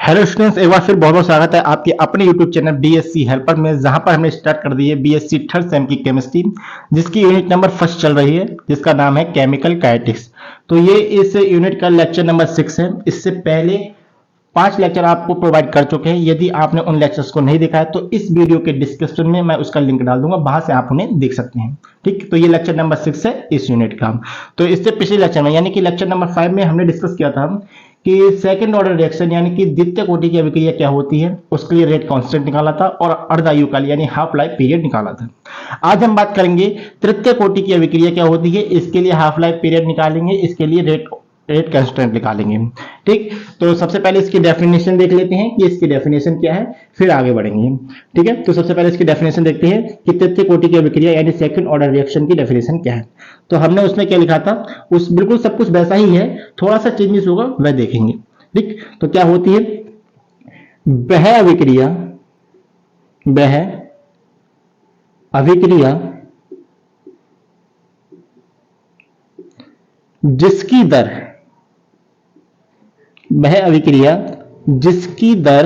Hello students, एक बार फिर बहुत बहुत स्वागत है आपके अपने यूट्यूब चैनल बीएससी हेल्पर में, जहां पर हमने स्टार्ट कर दी है बीएससी थर्ड सेम की केमिस्ट्री, जिसकी यूनिट नंबर फर्स्ट चल रही है, जिसका नाम है केमिकल काइनेटिक्स। तो ये इस यूनिट का लेक्चर नंबर 6 है। इससे पहले 5 लेक्चर आपको प्रोवाइड कर चुके हैं। यदि आपने उन लेक्चर्स को नहीं देखा है तो इस वीडियो के डिस्क्रिप्शन में मैं उसका लिंक डाल दूंगा, वहां से आप उन्हें देख सकते हैं। ठीक, तो ये लेक्चर नंबर 6 है इस यूनिट का। तो इससे पिछले लेक्चर में यानी कि लेक्चर नंबर 5 में हमने डिस्कस किया था कि सेकंड ऑर्डर रिएक्शन यानी कि द्वितीय कोटि की अभिक्रिया क्या होती है, उसके लिए रेट कांस्टेंट निकाला था और अर्धायुकाल यानी हाफ लाइफ पीरियड निकाला था। आज हम बात करेंगे तृतीय कोटि की अभिक्रिया क्या होती है, इसके लिए हाफ लाइफ पीरियड निकालेंगे, इसके लिए रेट कांस्टेंट निकालेंगे। ठीक, तो सबसे पहले इसकी डेफिनेशन देख लेते हैं कि इसकी डेफिनेशन क्या है, फिर आगे बढ़ेंगे। ठीक है, तो सबसे पहले इसकी डेफिनेशन देखते हैं कि तृतीय कोटि की अभिक्रिया यानी सेकंड ऑर्डर रिएक्शन की डेफिनेशन क्या है। तो हमने उसमें क्या लिखा था, उस बिल्कुल सब कुछ वैसा ही है, थोड़ा सा चेंजेस होगा वह देखेंगे। ठीक, तो क्या होती है वह अभिक्रिया, वह अभिक्रिया जिसकी दर, वह अभिक्रिया जिसकी दर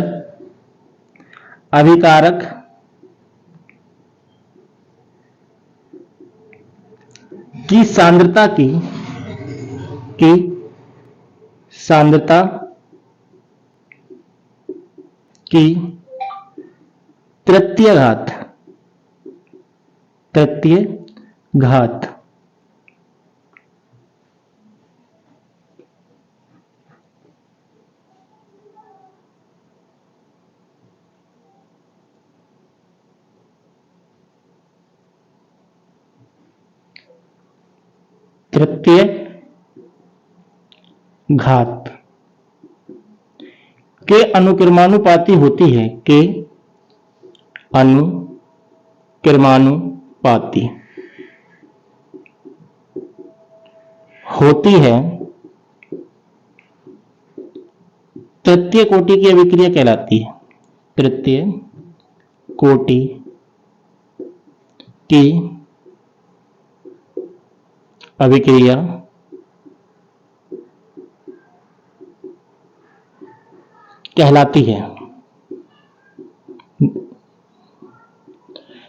अभिकारक की सांद्रता की सांद्रता की तृतीय घात तृतीय घात के अनुक्रमानुपाती होती है, के अनुक्रमानुपाती होती है, तृतीय कोटि की अभिक्रिया कहलाती है। तृतीय कोटि की अभिक्रिया कहलाती है।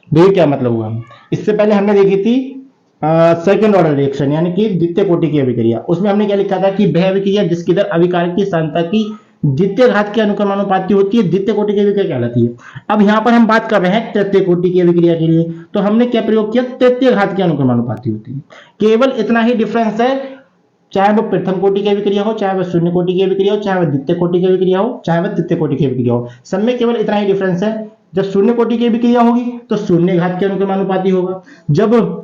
देखिए क्या मतलब हुआ, इससे पहले हमने देखी थी सेकंड ऑर्डर रिएक्शन यानी कि द्वितीय कोटि की अभिक्रिया। उसमें हमने क्या लिखा था कि वह अभिक्रिया जिसकी दर अभिकारक की सांद्रता की द्वितीय घात के अनुक्रमानुपाती होती है, द्वितीय कोटि की अभिक्रिया कहलाती है। अब यहां पर हम बात कर रहे हैं तृतीय कोटि की अभिक्रिया के लिए, तो हमने क्या प्रयोग किया, तृतीय घात के अनुक्रमानुपाती होती है। केवल इतना ही डिफरेंस है, चाहे वो प्रथम कोटि की अभिक्रिया हो, चाहे वह शून्य कोटि की अभिक्रिया हो, चाहे वह द्वितीय कोटि की अभिक्रिया हो, चाहे वह तृतीय कोटि की अभिक्रिया हो, सब में केवल इतना ही डिफरेंस है। जब शून्य कोटि की अभिक्रिया होगी तो शून्य घात के अनुक्रमानुपाती होगा, जब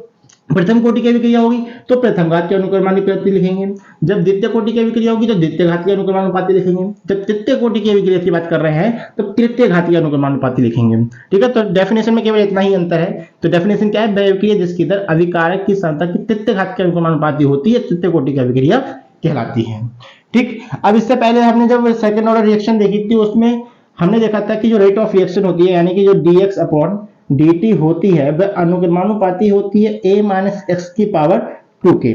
प्रथम कोटि की अभिक्रिया होगी तो प्रथम घात के अनुक्रमानुपाती लिखेंगे, जब द्वितीय कोटि की अभिक्रिया होगी तो द्वितीय घात के अनुक्रमानुपाती लिखेंगे, जब तृतीय कोटि की अभिक्रिया की बात कर रहे हैं तो तृतीय घात के अनुक्रमानुपाती लिखेंगे। ठीक है, तो डेफिनेशन में केवल इतना ही अंतर है। तो डेफिनेशन क्या है, वह अभिक्रिया जिसकी दर अभिकारक की सांद्रता की तृतीय घात के अनुक्रमानुपाती होती है, तृतीय कोटि की अभिक्रिया कहलाती है। ठीक, अब इससे पहले हमने जब सेकंड ऑर्डर रिएक्शन देखी थी, उसमें हमने देखा था कि जो रेट ऑफ रिएक्शन होती है यानी कि जो dx अपॉन dt होती है वह अनुक्रमानुपाती होती है a माइनस एक्स की पावर 2k।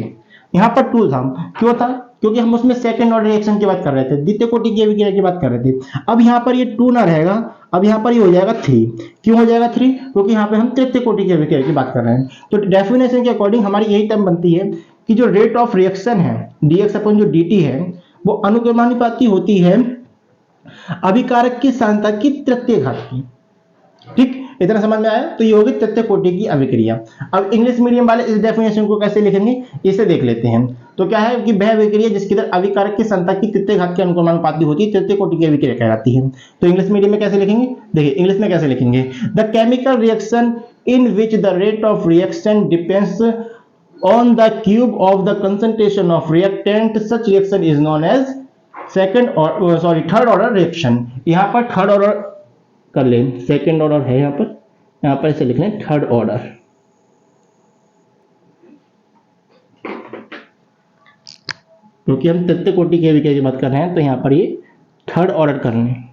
यहाँ पर 2 था, क्यों था, क्योंकि हम उसमें सेकंड ऑर्डर रिएक्शन की बात कर रहे थे, द्वितीय कोटि की अभिक्रिया की बात कर रहे थे। अब यहाँ पर ये 2 ना रहेगा, अब यहाँ पर ये हो जाएगा 3। क्यों हो जाएगा 3, क्योंकि यहाँ पे हम तृतीय कोटि की अभिक्रिया की बात कर रहे हैं। तो डेफिनेशन के अकॉर्डिंग हमारी यही टर्म बनती है कि जो रेट ऑफ रिएक्शन है dx अपॉन जो dt है वो अनुक्रमानुपाती होती है अभिकारक की सांद्रता की तृतीय घात की। ठीक, इतना समझ में आया। तो ये होगी तृतीय कोटि की अभिक्रिया। अब इंग्लिश मीडियम वाले इस डेफिनेशन को कैसे लिखेंगे, इसे देख लेते हैं। तो क्या है कि वह अभिक्रिया जिसकी दर अभिकारक की सांद्रता की तृतीय घात के अनुक्रमानुपाती होती है, तृतीय कोटि की अभिक्रिया कहलाती है। तो इंग्लिश मीडियम में कैसे लिखेंगे, देखिए इंग्लिश में कैसे लिखेंगे, the chemical reaction in which the rate of reaction depends on the cube of the concentration of reactant, such reaction is known as third order reaction. यहां पर थर्ड ऑर्डर कर लें, सेकंड ऑर्डर है यहां पर इसे लिख लें थर्ड ऑर्डर। क्योंकि हम तृतीय कोटि की अभिक्रिया की बात कर रहे हैं तो यहां पर ये थर्ड ऑर्डर कर लें।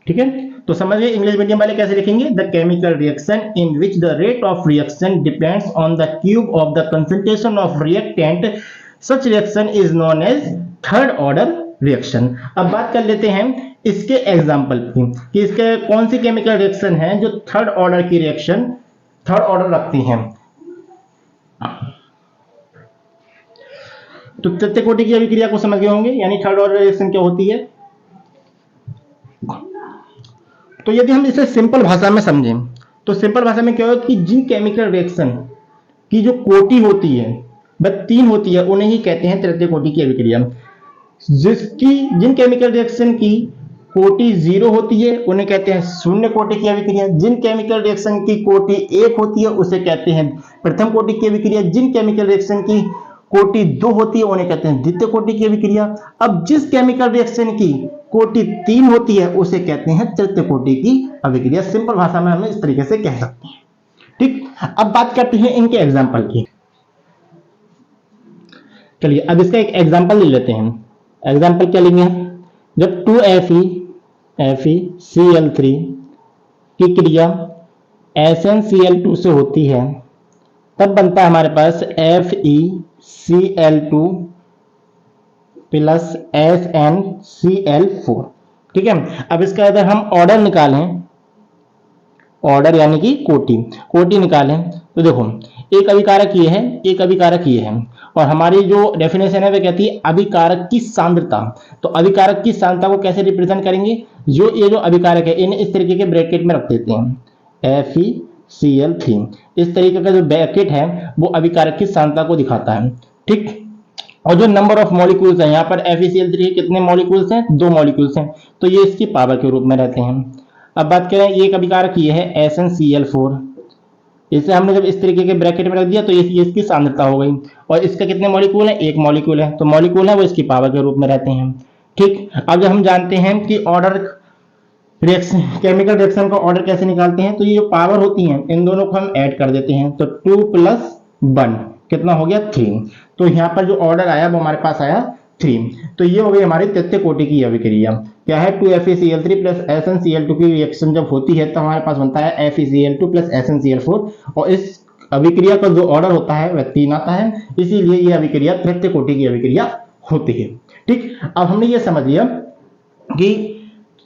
ठीक है, तो समझिए इंग्लिश मीडियम वाले कैसे लिखेंगे, the chemical reaction in which the rate of reaction depends on the cube of the concentration of reactant, such reaction is known as third order reaction. अब बात कर लेते हैं इसके एग्जाम्पल की कि इसके कौन सी केमिकल रिएक्शन है जो थर्ड ऑर्डर की रिएक्शन थर्ड ऑर्डर रखती हैं। तो तृतीय कोटि की अभिक्रिया को समझ गए होंगे, यानी थर्ड ऑर्डर रिएक्शन क्या होती है। तो यदि हम इसे सिंपल भाषा में समझें तो सिंपल भाषा में क्या होगा कि जिन केमिकल रिएक्शन की जो कोटि होती है वह 3 होती है उन्हें ही कहते हैं तृतीय कोटि की अभिक्रिया। जिन केमिकल रिएक्शन की कोटि 0 होती है उन्हें कहते हैं शून्य कोटि की अभिक्रिया। जिन केमिकल रिएक्शन की कोटि 1 होती है उसे कहते हैं प्रथम कोटि की अभिक्रिया। जिन केमिकल रिएक्शन की कोटि 2 होती है उन्हें कहते हैं द्वितीय कोटि की अभिक्रिया। अब जिस केमिकल रिएक्शन की कोटि 3 होती है उसे कहते हैं तृतीय कोटि की अभिक्रिया। सिंपल भाषा में हम इस तरीके से कह सकते हैं। ठीक, अब बात करते हैं इनके एग्जाम्पल की। चलिए अब इसका एक एग्जाम्पल ले लेते हैं। एग्जाम्पल क्या लेंगे, जब 2FeCl3 की क्रिया SnCl2 से होती है तब बनता है हमारे पास FeCl2 प्लस SnCl4। ठीक है, अब इसका अगर हम ऑर्डर निकालें, ऑर्डर यानी कि कोटि निकालें तो देखो एक अभिकारक ये है, एक अभिकारक ये है, और हमारी जो डेफिनेशन है वह कहती है अभिकारक की सांद्रता। तो अभिकारक की सांद्रता को कैसे रिप्रेजेंट करेंगे, ये जो अभिकारक है इन्हें इस तरीके के ब्रैकेट में रख देते हैं FeCl3। इस तरीके का जो ब्रैकेट है वो अभिकारक की सांद्रता को दिखाता है। ठीक, और जो नंबर ऑफ मॉलिक्यूल्स है यहाँ पर FeCl3 कितने मॉलिक्यूल्स हैं, 2 मॉलिक्यूल्स हैं, तो ये इसकी पावर के रूप में रहते हैं। अब बात करें ये एक अभिकारक ये है SnCl4, इसे हमने जब इस तरीके के ब्रैकेट में रख दिया तो ये इसकी सांद्रता हो गई, और इसका कितने मॉलिक्यूल है, 1 मॉलिक्यूल है, तो मॉलिक्यूल है वो इसकी पावर के रूप में रहते हैं। ठीक, अब जब हम जानते हैं कि ऑर्डर रिएक्शन केमिकल रिएक्शन का ऑर्डर कैसे निकालते हैं, तो ये जो पावर होती है इन दोनों को हम ऐड कर देते हैं, तो 2 + 1 कितना हो गया 3। तो यहाँ पर जो ऑर्डर आया वो हमारे पास आया 3। तो ये हो गई हमारी तृतीय कोटि की अभिक्रिया। क्या है, 2FeCl3 प्लस SnCl2 की रिएक्शन जब होती है तो हमारे पास बनता है FeCl2 प्लस SnCl4, और इस अभिक्रिया का जो ऑर्डर होता है वह 3 आता है, इसीलिए ये अभिक्रिया तृतीय कोटि की अभिक्रिया होती है। ठीक, अब हमने ये समझ लिया कि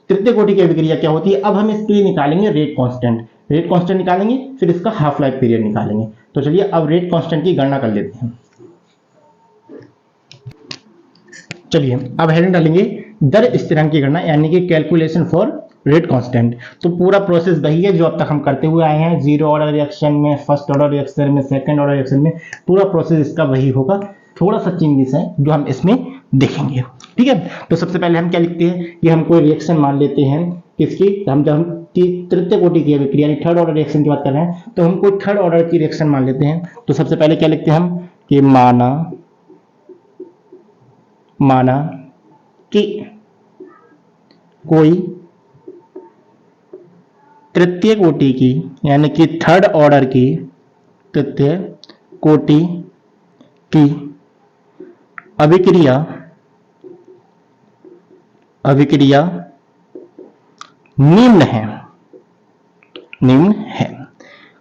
तृतीय कोटि की अभिक्रिया क्या होती है। अब हम इसके लिए निकालेंगे रेट कांस्टेंट निकालेंगे, फिर इसका हाफ लाइफ पीरियड निकालेंगे। तो चलिए अब रेट कांस्टेंट की गणना कर लेते हैं। चलिए अब हेडिंग डालेंगे दर स्थिरांक की गणना, यानी कि कैलकुलेशन फॉर रेट कांस्टेंट। तो पूरा प्रोसेस वही है जो अब तक हम करते हुए आए हैं, 0 ऑर्डर रिएक्शन में, फर्स्ट ऑर्डर रिएक्शन में, सेकंड ऑर्डर रिएक्शन में, पूरा प्रोसेस इसका वही होगा। थोड़ा सा चेंजेस है जो हम इसमें देखेंगे। ठीक है, तो सबसे पहले हम क्या लिखते हैं कि हम कोई रिएक्शन मान लेते हैं किसकी, हम जब तृतीय कोटि की अभिक्रिया यानी थर्ड ऑर्डर रिएक्शन की बात कर रहे हैं तो हम कोई थर्ड ऑर्डर की रिएक्शन मान लेते हैं। तो सबसे पहले क्या लिखते हैं हम कि माना कि कोई तृतीय कोटि की यानी कि थर्ड ऑर्डर की तृतीय कोटि की अभिक्रिया निम्न है।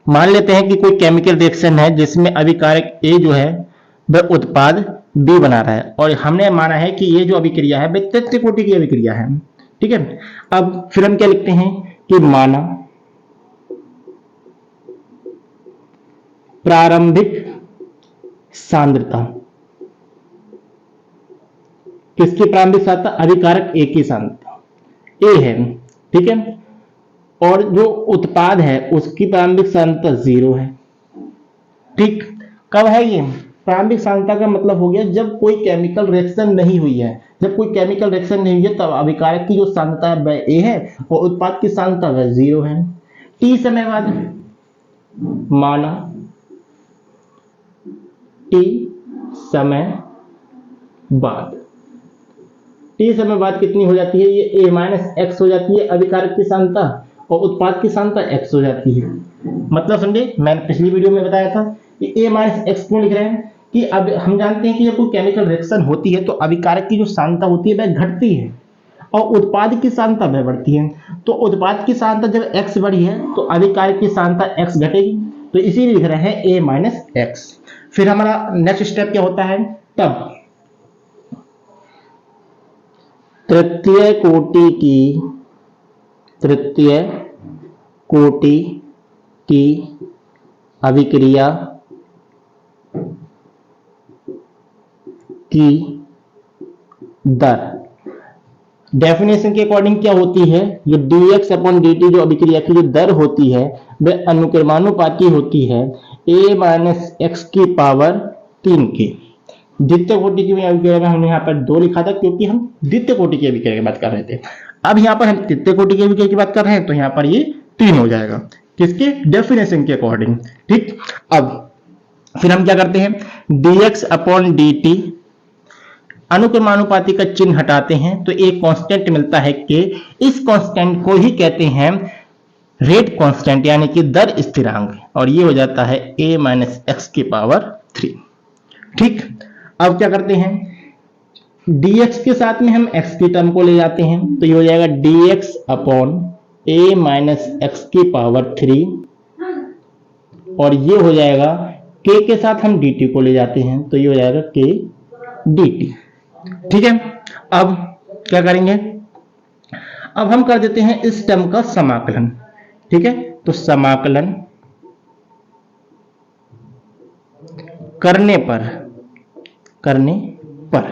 मान लेते हैं कि कोई केमिकल रिएक्शन है जिसमें अभिकारक A जो है वह उत्पाद B बना रहा है, और हमने माना है कि ये जो अभिक्रिया है वह तृतीय कोटि की अभिक्रिया है। ठीक है, अब फिर हम क्या लिखते हैं कि माना प्रारंभिक सांद्रता, किसकी प्रारंभिक सांद्रता, अभिकारक A की सांद्रता A है। ठीक है, और जो उत्पाद है उसकी प्रारंभिक सांद्रता 0 है। ठीक, कब है ये प्रारंभिक सांद्रता का मतलब हो गया जब कोई केमिकल रिएक्शन नहीं हुई है। जब कोई केमिकल रिएक्शन नहीं हुई है तब अभिकारक की जो सांद्रता है वह A है और उत्पाद की सांद्रता वह 0 है। T समय बाद, माना T समय बाद कितनी हो जाती है, ये A-X हो जाती है अभिकारक की सांद्रता, और उत्पाद की सांद्रता X हो जाती है। मतलब समझे, मैंने पिछली वीडियो में बताया था कि A-X क्यों लिख रहे हैं कि अब हम जानते हैं कि जब कोई केमिकल रिएक्शन होती है तो अभिकारक की जो सांद्रता होती है वह घटती है और उत्पाद की सांद्रता वह बढ़ती है। तो उत्पाद की सांद्रता जब X बढ़ी है तो अभिकारक की सांद्रता X घटेगी, तो इसीलिए लिख रहे हैं A-X। फिर हमारा नेक्स्ट स्टेप क्या होता है, तृतीय कोटि की अभिक्रिया की दर। डेफिनेशन के अकॉर्डिंग क्या होती है, जो dx अपॉन dt जो अभिक्रिया की जो दर होती है वह अनुक्रमानुपाती होती है a माइनस एक्स की पावर 3 की। द्वितीय कोटि की अभिक्रिया में हमने यहाँ पर 2 लिखा था क्योंकि हम द्वितीय कोटि की अभिक्रिया की बात कर रहे थे। अब यहाँ पर हम तृतीय कोटि की अभिक्रिया की बात कर रहे हैं तो यहाँ पर ये 3 हो जाएगा, किसके, डेफिनेशन के अकॉर्डिंग। ठीक, अब फिर हम क्या करते हैं, dx अपॉन dt अनुक्रमानुपाती का चिन्ह हटाते हैं तो एक कांस्टेंट मिलता है कि इस कांस्टेंट को ही कहते हैं रेट कांस्टेंट यानी कि दर स्थिरांक, और ये हो जाता है a माइनस एक्स की पावर 3। ठीक, अब क्या करते हैं, dx के साथ में हम x की टर्म को ले जाते हैं तो ये हो जाएगा dx upon a minus x की पावर 3, और ये हो जाएगा k के साथ हम dt को ले जाते हैं तो ये हो जाएगा k dt। ठीक है, अब क्या करेंगे, अब हम कर देते हैं इस टर्म का समाकलन। ठीक है, तो समाकलन करने पर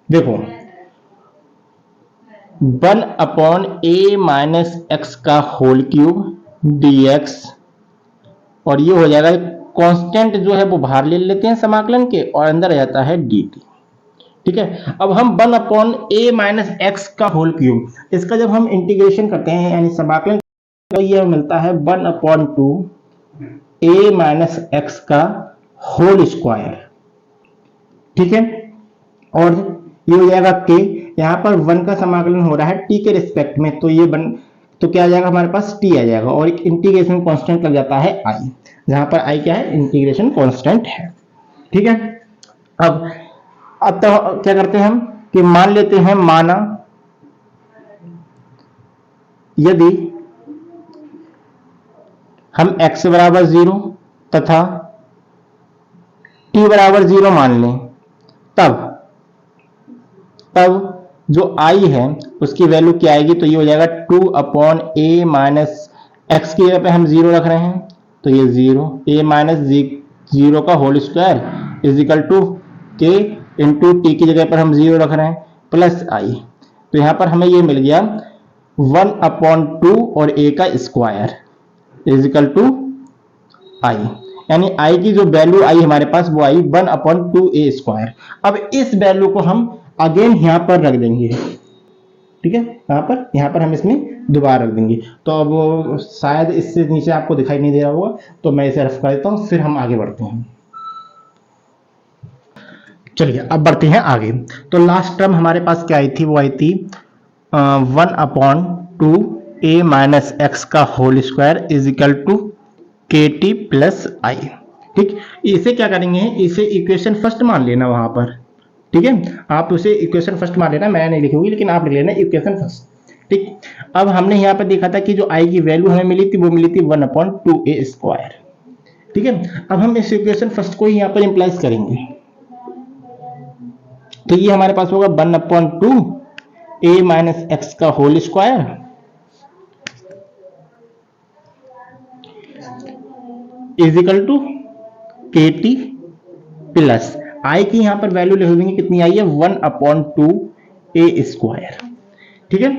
देखो 1 अपॉन a माइनस एक्स का होल क्यूब dx, और ये हो जाएगा कांस्टेंट जो है वो बाहर ले लेते हैं समाकलन के और अंदर आ जाता है dt। ठीक है, अब हम 1 अपॉन a माइनस एक्स का होल क्यूब, इसका जब हम इंटीग्रेशन करते हैं यानी समाकलन तो ये मिलता है 1 अपॉन 2 a माइनस एक्स का होल स्क्वायर। ठीक है, और ये हो जाएगा k, यहाँ पर 1 का समाकलन हो रहा है t के रिस्पेक्ट में तो ये तो क्या आ जाएगा हमारे पास t आ जाएगा, और एक इंटीग्रेशन कांस्टेंट लग जाता है i, जहां पर i क्या है, इंटीग्रेशन कांस्टेंट है। ठीक है, अब तो क्या करते हैं हम कि मान लेते हैं, माना यदि हम x बराबर 0 तथा t बराबर 0 मान लें, तब जो i है उसकी वैल्यू क्या आएगी, तो ये हो जाएगा 2 अपॉन a माइनस एक्स की जगह पे हम 0 रख रहे हैं तो ये 0 a माइनस 0 का whole square is equal to k into T की जगह पर हम 0 रख रहे हैं प्लस i, तो यहां पर हमें ये मिल गया 1 अपॉन 2 और a का square is equal to i, यानी i की जो वैल्यू आई हमारे पास वो आई 1 अपॉन 2a स्क्वायर। अब इस वैल्यू को हम अगेन यहां पर रख देंगे। ठीक है, यहां पर हम इसमें दोबारा रख देंगे, तो अब शायद इससे नीचे आपको दिखाई नहीं दे रहा होगा तो मैं इसे रफ कर देता हूं, फिर हम आगे बढ़ते हैं। चलिए अब बढ़ते हैं आगे। तो लास्ट टर्म हमारे पास क्या आई थी, वो आई थी 1 अपॉन 2 a माइनस एक्स का whole square is equal to K T plus I. ठीक, इसे क्या करेंगे, इसे इक्वेशन फर्स्ट मान लेना वहां पर। ठीक है, आप उसे इक्वेशन फर्स्ट मान लेना, मैं नहीं लिखूंगी लेकिन आप लिख लेना इक्वेशन फर्स्ट। ठीक, अब हमने यहाँ पर देखा था कि जो आई की वैल्यू हमें मिली थी वो मिली थी 1 अपॉन 2a स्क्वायर। ठीक है, अब हम इस इक्वेशन फर्स्ट को ही यहाँ पर इंप्लाइज करेंगे, तो ये हमारे पास होगा 1 अपॉन 2 a माइनस एक्स का whole square is equal to K T plus I की यहां पर वैल्यू लिख देंगे, कितनी आई है 1 अपॉन 2a स्क्वायर। ठीक है,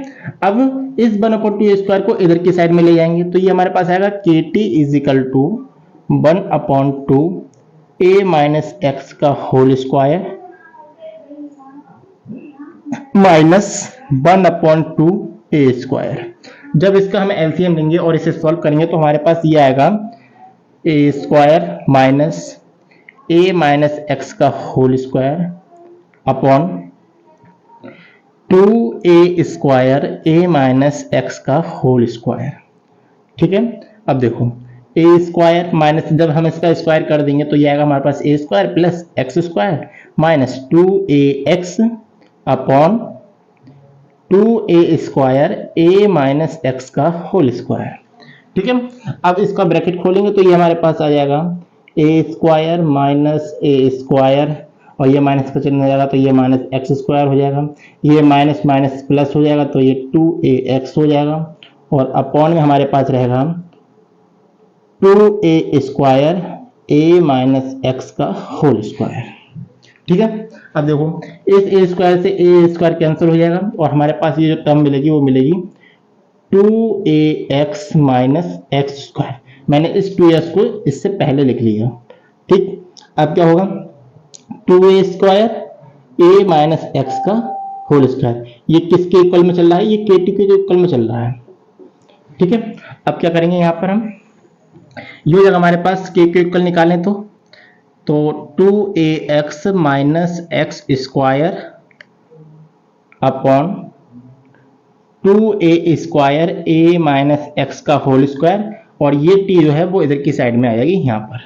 अब इस 1 अपॉन 2a स्क्वायर को इधर की साइड में ले जाएंगे तो ये हमारे पास आएगा के T is equal to 1 upon 2a minus X का whole square minus 1 upon 2a square. जब इसका हम एलसीएम लेंगे और इसे सॉल्व करेंगे तो हमारे पास ये आएगा a square minus a minus X का whole square upon 2a square a minus X का होल स्क्वायर। ठीक है, अब देखो a स्क्वायर माइनस, जब हम इसका स्क्वायर कर देंगे तो ये आएगा हमारे पास a square plus x square minus 2ax upon 2a square a minus X का होल स्क्वायर। ठीक है, अब इसका ब्रैकेट खोलेंगे तो ये हमारे पास आ जाएगा a square minus a square और ये माइनस का चिन्ह हो जाएगा तो ये माइनस एक्स स्क्वायर हो जाएगा, ये माइनस माइनस प्लस हो जाएगा तो ये 2ax हो जाएगा, और अपॉन में हमारे पास रहेगा 2a square a minus X का होल स्क्वायर। ठीक है, अब देखो इस a स्क्वायर से a स्क्वायर कैंसिल हो जाएगा और हमारे पास ये जो टर्म मिलेगी वो मिलेगी 2ax माइनस एक्स स्क्वायर। मैंने इस 2x को इससे पहले लिख लिया। ठीक, अब क्या होगा 2a square a minus X का होल स्क्वायर, ये किसके इक्वल में चल रहा है, ये kt के इक्वल में चल रहा है। ठीक है, अब क्या करेंगे यहाँ पर हम ये जगह हमारे पास k के इक्वल निकालें तो 2ax minus x square upon 2a square a minus X का होल स्क्वायर, और ये t जो है वो इधर की साइड में आ जाएगी यहाँ पर।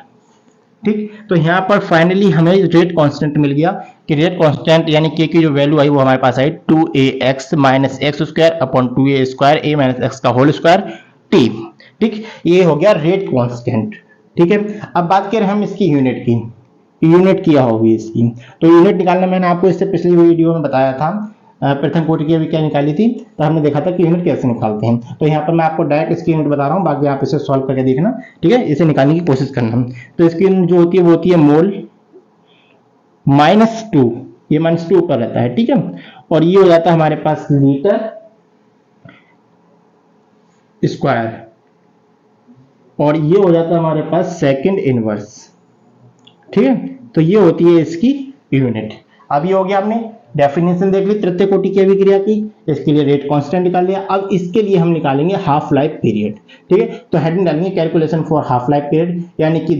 ठीक, तो यहाँ पर फाइनली हमें रेट कांस्टेंट मिल गया कि रेट कांस्टेंट यानी k की जो वैल्यू आई वो हमारे पास आई 2ax minus x square upon 2a square a minus X का होल स्क्वायर t। ठीक, ये हो गया रेट कांस्टेंट। ठीक है, अब बात करें हम इसकी यूनिट की, यूनिट क्या होगी इसकी, तो यूनिट निकालना मैंने आपको इससे पिछली वीडियो में बताया था, प्रथम कोटि की क्या निकाली थी, तो हमने देखा था कि यूनिट कैसे निकालते हैं। तो यहाँ पर मैं आपको डायरेक्ट इसकी यूनिट बता रहा हूँ, बाकी आप इसे सॉल्व करके देखना। ठीक है, इसे निकालने की कोशिश करना। तो इसकी यूनिट जो होती है वो होती है मोल -2, ये -2 ऊपर रहता है। ठीक है, और ये हो जाता है हमारे पास लीटर स्क्वायर, और ये हो जाता है हमारे पास सेकंड इनवर्स। ठीक है, तो ये होती है इसकी यूनिट। अब ये हो गया, हमने डेफिनेशन देख ली तृतीय कोटि की अभिक्रिया की, इसके लिए रेट कांस्टेंट निकाल लिया। अब इसके लिए हम निकालेंगे हाफ लाइफ पीरियड। ठीक है, तो हेडिंग डालेंगे calculation for half life period, यानी कि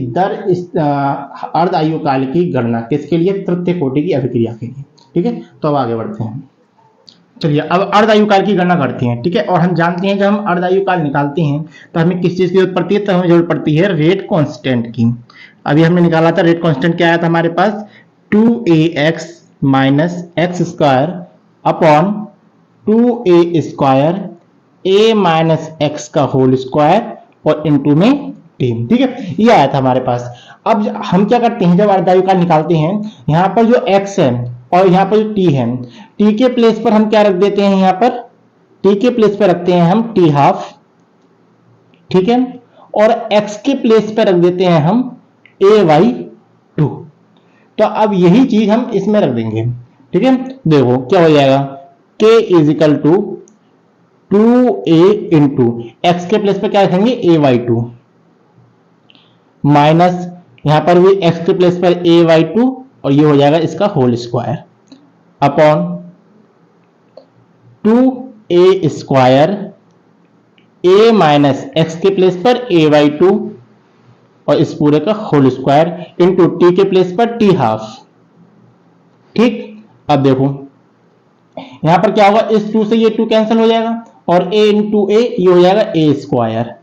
अर्ध आयु काल की गणना किसके लिए, तृतीय कोटि की अभिक्रिया के लिए। ठीक है, तो अब आगे बढ़ते हैं। चलिए अब अर्ध आयु काल की गणना करते हैं। ठीक है, और हम जानते हैं जब हम अर्ध आयु काल निकालते हैं तो हमें किस चीज की जरूरत पड़ती है, तो हमें जरूरत पड़ती है रेट कांस्टेंट की। अभी हमने निकाला था रेट कांस्टेंट, क्या आया था हमारे पास 2ax minus x square upon 2a square a minus X का होल स्क्वायर और इनटू में t। ठीक है, ये आया था हमारे पास। अब हम क्या करते हैं, जब अर्ध आयु काल निकालते हैं, यहाँ पर जो x है और यहाँ पर जो t है, t के प्लेस पर हम क्या रख देते हैं, यहाँ पर t के प्लेस पर रखते हैं हम t हाफ। ठीक है, और x के प्लेस पर रख देते हैं हम a/2। तो अब यही चीज हम इसमें रख देंगे। ठीक है, देखो क्या हो जाएगा, k equal to 2a into X के प्लेस पर क्या रखेंगे a/2 माइनस यहां पर भी x के प्लेस पर a/2 और ये हो जाएगा इसका whole square upon 2a square a minus X के प्लेस पर a/2 और इस पूरे का होल स्क्वायर इंटू टी के प्लेस पर टी हाफ। ठीक, अब देखो यहां पर क्या होगा, इस 2 से ये 2 कैंसिल हो जाएगा और a इंटू ए ये हो जाएगा a square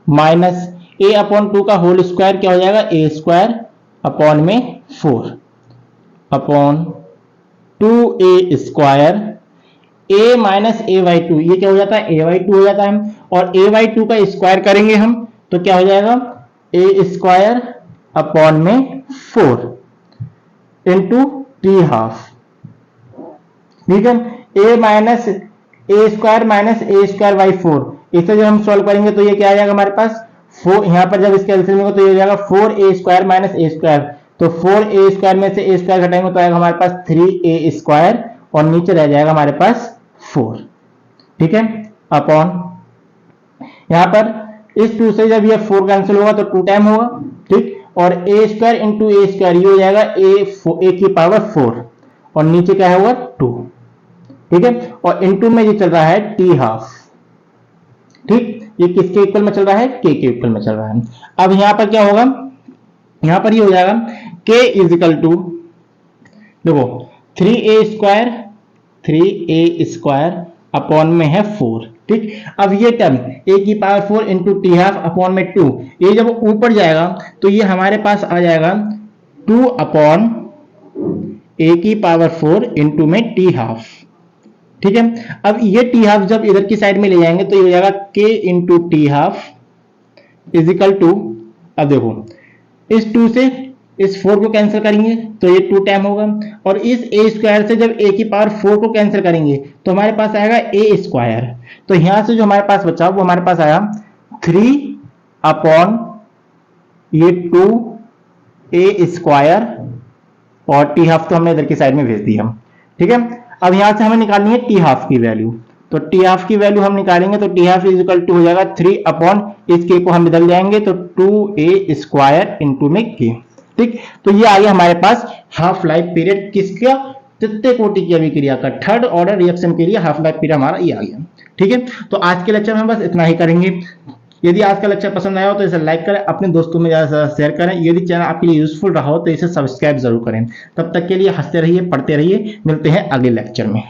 minus a upon 2 का होल स्क्वायर क्या हो जाएगा a स्क्वायर अपॉन में 4 upon 2a square a minus a/2, ये क्या हो जाता है a/2 हो जाता है, और a/2 का स्क्वायर करेंगे हम तो क्या हो जाएगा a स्क्वायर अपॉन में 4 इंटू टी हाफ। ठीक है, a minus A square minus A square by 4, इसे जब हम सॉल्व करेंगे तो ये क्या आ जाएगा हमारे पास 4, यहाँ पर जब इसके एलसीएम होगा तो ये हो जाएगा 4a स्क्वायर माइनस ए स्क्वायर, तो 4a स्क्वायर में से a स्क्वायर घटाएंगे तो आएगा हमारे पास 3a स्क्वायर और नीचे रह जाएगा हमारे पास 4। ठीक है, अपॉन यहाँ पर इस 2 से जब ये 4 कैंसिल होगा तो 2 टाइम होगा। ठीक, और a square into A square ये हो जाएगा a की पावर 4 और नीचे क्या होगा 2। ठीक है, और इनटू में ये चल रहा है टी हाफ। ठीक, ये किसके इक्वल में चल रहा है, k के इक्वल में चल रहा है। अब यहां पर क्या होगा, यहां पर ये हो जाएगा k इजिकल टू देखो 3a स्क्वायर अपॉन में है 4। ठीक, अब ये टर्म a की power 4 into T half upon में 2, ये जब ऊपर जाएगा तो ये हमारे पास आ जाएगा 2 अपॉन a की पावर 4 इंटू में टी हाफ। ठीक है, अब ये टी हाफ जब इधर की साइड में ले जाएंगे तो ये हो जाएगा k into T half equal to, अब देखो इस 2 से इस 4 को कैंसिल करेंगे तो ये 2 टाइम होगा, और इस ए स्क्वायर से जब ए की पावर 4 को कैंसिल करेंगे तो हमारे पास आएगा ए स्क्वायर। तो यहां से जो हमारे पास बचा वो हमारे पास आया 3 अपॉन ये 2 ए स्क्वायर, और टी हाफ तो हमने इधर की साइड में भेज दिया। ठीक है, अब यहां से हमें निकालनी है टी हाफ की वैल्यू। तो टी हाफ की वैल्यू हम निकालेंगे तो T half is equal to हो जाएगा 3 अपॉन इस के को हम बदल जाएंगे तो 2a स्क्वायर इंटू में के। ठीक, तो ये आ गया हमारे पास हाफ लाइफ पीरियड किसका, तृतीय कोटि की अभिक्रिया का, थर्ड ऑर्डर रिएक्शन के लिए हाफ लाइफ पीरियड हमारा ये आ गया। ठीक है, तो आज के लेक्चर में बस इतना ही करेंगे। यदि आज का लेक्चर पसंद आया हो तो इसे लाइक करें, अपने दोस्तों में ज्यादा से ज्यादा शेयर करें। यदि चैनल आपके लिए यूजफुल रहा हो तो इसे सब्सक्राइब जरूर करें। तब तक के लिए हंसते रहिए, पढ़ते रहिए, मिलते हैं अगले लेक्चर में।